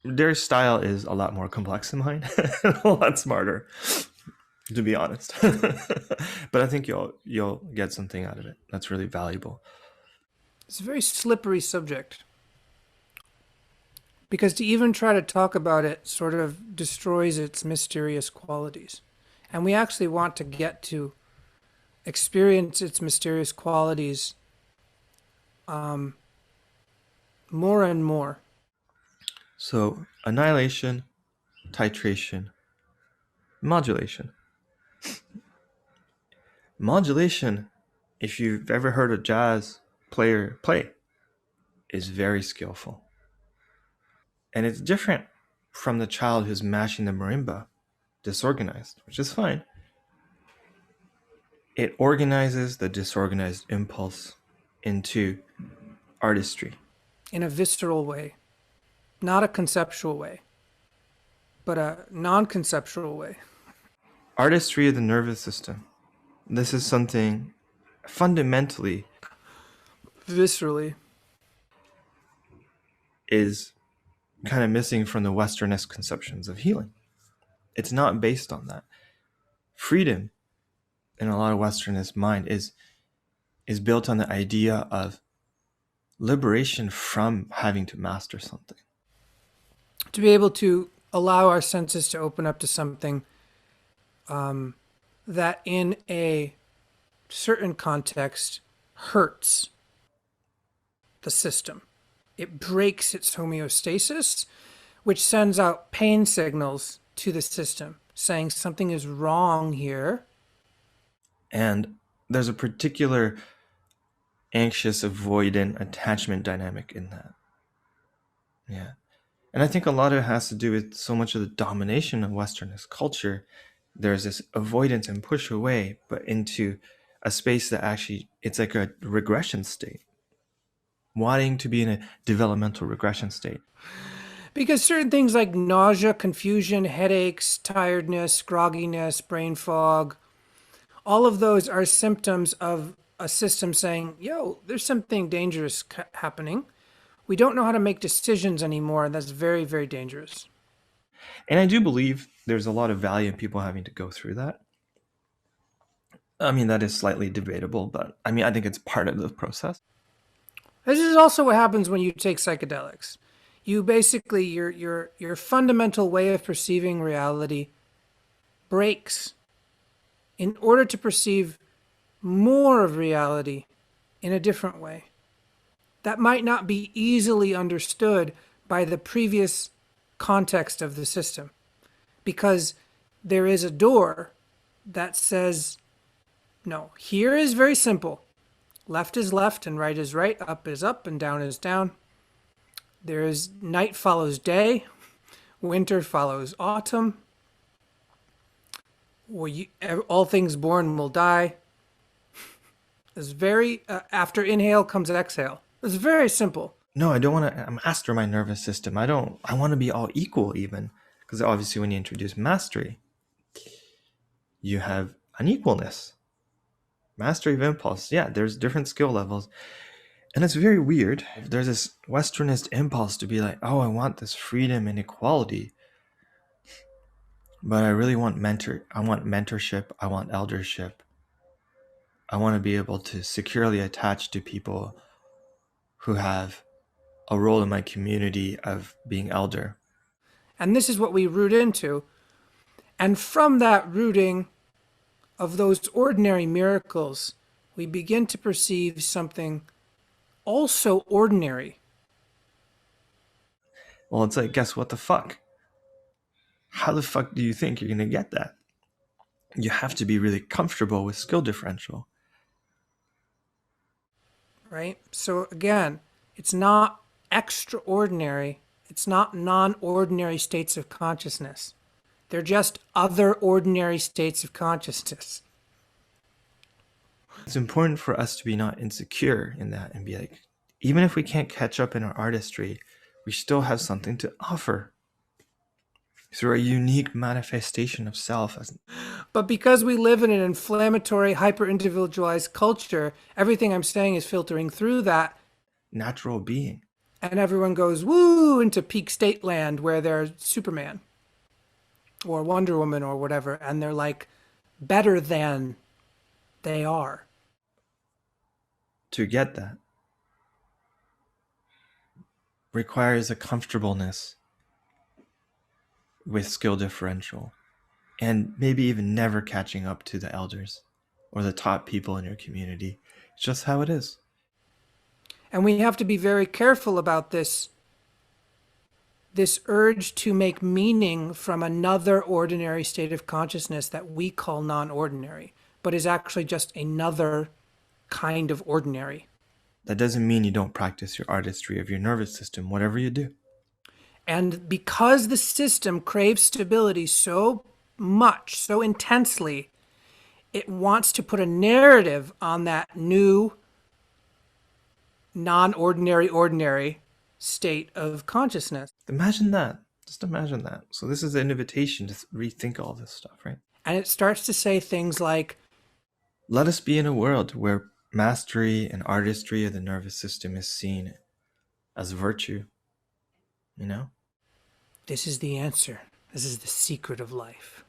Their style is a lot more complex than mine, a lot smarter, to be honest. But I think you'll get something out of it that's really valuable. It's a very slippery subject because to even try to talk about it sort of destroys its mysterious qualities. And we actually want to get to experience its mysterious qualities more and more. So annihilation, titration, modulation. Modulation, if you've ever heard a jazz player play, is very skillful. And it's different from the child who's mashing the marimba, disorganized, which is fine. It organizes the disorganized impulse into artistry. In a visceral way, not a conceptual way, but a non conceptual way. Artistry of the nervous system. This is something fundamentally Viscerally. is kind of missing from the Westernist conceptions of healing. It's not based on that. Freedom in a lot of Westernist mind is built on the idea of liberation from having to master something. To be able to allow our senses to open up to something that in a certain context hurts the system. It breaks its homeostasis, which sends out pain signals to the system saying something is wrong here. And there's a particular anxious, avoidant attachment dynamic in that. Yeah. And I think a lot of it has to do with so much of the domination of Westernist culture. There's this avoidance and push away, but into a space that actually, it's like a regression state, wanting to be in a developmental regression state. Because certain things like nausea, confusion, headaches, tiredness, grogginess, brain fog, all of those are symptoms of a system saying, yo, there's something dangerous happening. We don't know how to make decisions anymore, and that's very, very dangerous. And I do believe there's a lot of value in people having to go through that. I mean, that is slightly debatable, but I mean, I think it's part of the process. This is also what happens when you take psychedelics. You basically your fundamental way of perceiving reality breaks in order to perceive more of reality in a different way. That might not be easily understood by the previous context of the system because there is a door that says, no, here is very simple. Left is left and right is right, up is up and down is down. There is night follows day, winter follows autumn. All things born will die. It's very, after inhale comes exhale. It's very simple. No, I don't want to master my nervous system. I want to be all equal even. Because obviously when you introduce mastery, you have unequalness. Mastery of impulse. Yeah, there's different skill levels. And it's very weird. There's this Westernist impulse to be like, oh, I want this freedom and equality. But I really want I want mentorship. I want eldership. I want to be able to securely attach to people who have a role in my community of being elder. And this is what we root into. And from that rooting of those ordinary miracles, we begin to perceive something also ordinary. Well, it's like, guess what the fuck? How the fuck do you think you're going to get that? You have to be really comfortable with skill differential. Right? So again, it's not extraordinary. It's not non-ordinary states of consciousness. They're just other ordinary states of consciousness. It's important for us to be not insecure in that and be like, even if we can't catch up in our artistry, we still have something to offer through a unique manifestation of self. But because we live in an inflammatory, hyper-individualized culture, everything I'm saying is filtering through that natural being. and everyone goes woo into peak state land where they're Superman or Wonder Woman or whatever, and they're like better than they are. To get that requires a comfortableness with skill differential and maybe even never catching up to the elders or the top people in your community. It's just how it is. And we have to be very careful about this urge to make meaning from another ordinary state of consciousness that we call non-ordinary, but is actually just another kind of ordinary. That doesn't mean you don't practice your artistry of your nervous system, whatever you do. And because the system craves stability so much, so intensely, it wants to put a narrative on that new non-ordinary ordinary state of consciousness. Imagine that. Just imagine that. So this is an invitation to rethink all this stuff, right? And it starts to say things like, let us be in a world where mastery and artistry of the nervous system is seen as virtue, you know? this is the answer. This is the secret of life.